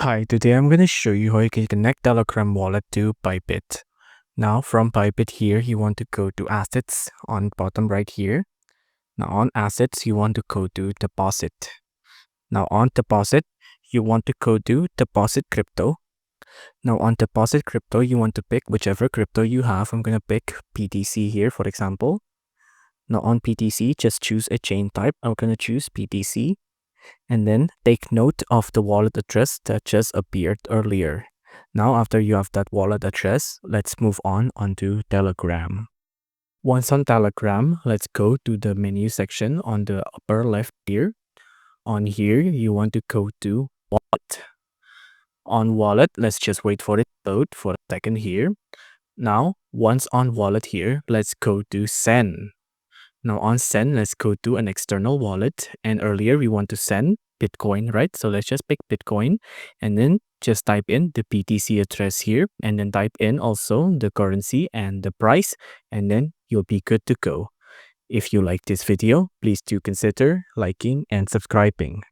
Hi, today I'm going to show you how you can connect Telegram wallet to Bybit. Now from Bybit here, you want to go to assets on bottom right here. Now on assets, you want to go to deposit. Now on deposit, you want to go to deposit crypto. Now on deposit crypto, you want to pick whichever crypto you have. I'm going to pick BTC here, for example. Now on BTC, just choose a chain type. I'm going to choose BTC. And then take note of the wallet address that just appeared earlier. Now after you have that wallet address, let's move on onto Telegram. Once on Telegram, let's go to the menu section on the upper left here. On here, you want to go to wallet. On wallet, let's just wait for it to load for a second here. Now, once on wallet here, let's go to send. Now on send, let's go to an external wallet. And earlier we want to send Bitcoin, right? So let's just pick Bitcoin and then just type in the BTC address here and then type in also the currency and the price, and then you'll be good to go. If you like this video, please do consider liking and subscribing.